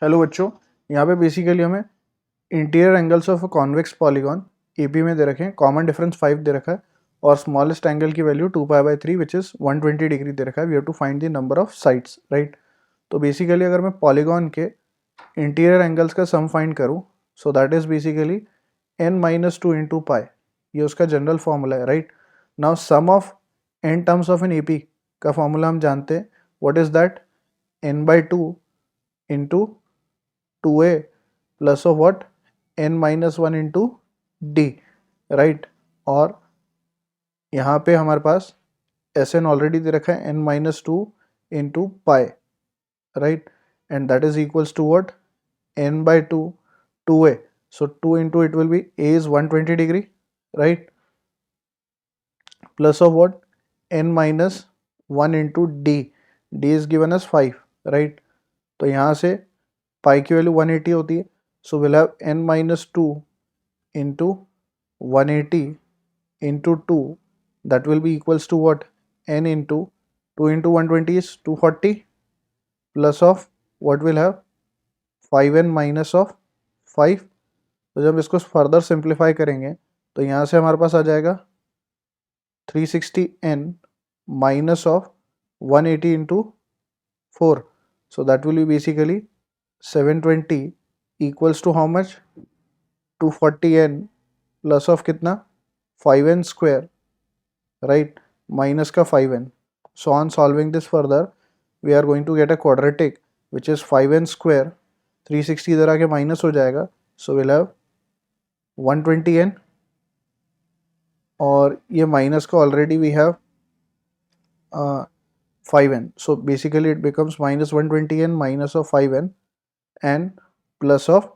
Hello बच्चों, यहाँ पे बेसिकली हमें interior angles of a convex polygon AP में दे रखे हैं। कॉमन डिफरेंस 5 दे रखा है और स्मॉलेस्ट एंगल की वैल्यू 2π/3 विच इज़ 120 डिग्री दे रखा है। We have to find the number of sides, right. तो बेसिकली अगर मैं पॉलीगॉन के इंटीरियर एंगल्स का सम फाइंड करूँ, so that is basically n-2 into pi, ये उसका जनरल फॉर्मूला है, right. Now sum of n terms of an AP का फॉर्मूला हम जानते हैं। What is that? n/2 into 2a plus of what n-1 into d, right. और यहाँ पे हमारे पास Sn ऑलरेडी दे रखा है n-2 into pi, right, and that is equals to what n/2 2a. So 2 into it will be a is 120 degree, right, plus of what n-1 into d is given as 5, right. तो यहाँ से पाई की value 180 होती है, so will have n-2 into 180 into 2, that will be equals to what n into 2 into 120 is 240 plus of what will have 5n minus of 5. तो जब इसको further simplify करेंगे तो यहाँ से हमारे पास आ जाएगा 360n minus of 180 into 4, so that will be basically 720 equals to how much? 240n plus of कितना 5n square, right, minus का 5n. So on solving this further we are going to get a quadratic which is 5n square. 360 इधर आके minus हो जाएगा, so we'll have 120n और ये minus का already we have 5n, so basically it becomes minus 120n minus of 5n and plus of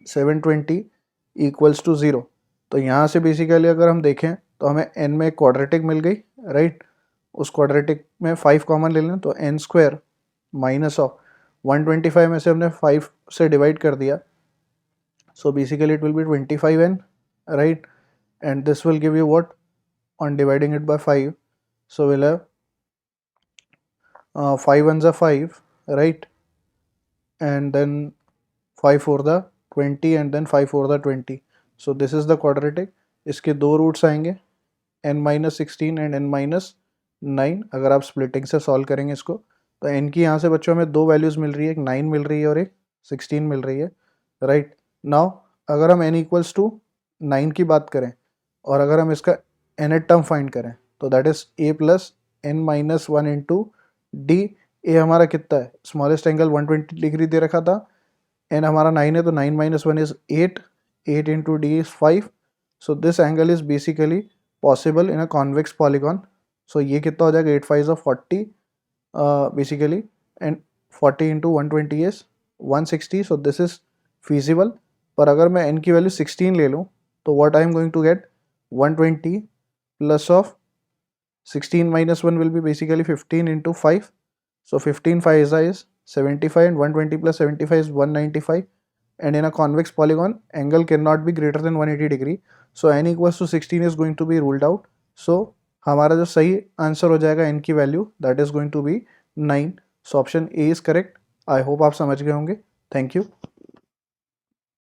720 equals to 0. तो यहाँ से बेसिकली अगर हम देखें तो हमें n में क्वाड्रेटिक मिल गई, राइट। उस क्वाड्रेटिक में 5 कॉमन ले लें तो n स्क्वायर माइनस ऑफ 125 में से हमने 5 से डिवाइड कर दिया, so basically it will be 25n, right, and this will give you what on dividing it by 5, so we'll have 5 ones are 5, right, and then 5 for the 20 and then 5 for the 20. So this is the quadratic. इसके दो roots आएंगे n-16 and n-9. अगर आप splitting से solve करेंगे इसको तो n की यहाँ से बच्चों हमें दो वैल्यूज़ मिल रही है, एक 9 मिल रही है और एक 16 मिल रही है, राइट। नाउ अगर हम n इक्वल्स टू 9 की बात करें और अगर हम इसका nth टर्म फाइंड करें तो that is a plus n-1 into d. A हमारा कितना है? स्मॉलेस्ट एंगल 120 डिग्री दे रखा था, n हमारा 9 है तो 9-1 is 8 into d is 5. So this angle is basically possible in a convex polygon. So ये कितना हो जाएगा? 8 5 40 basically, and 40 into 120 is 160. So this is feasible. पर अगर मैं n की वैल्यू 16 ले लूँ तो what I am going to get 120 plus of 16 minus 1 will be basically 15 into 5. So 15 5 is 75 and 120 plus 75 is 195. And in a convex polygon, angle cannot be greater than 180 degree. So n equals to 16 is going to be ruled out. So हमारा जो सही answer हो जाएगा n की value that is going to be 9. So option A is correct. I hope आप समझ गए होंगे. Thank you.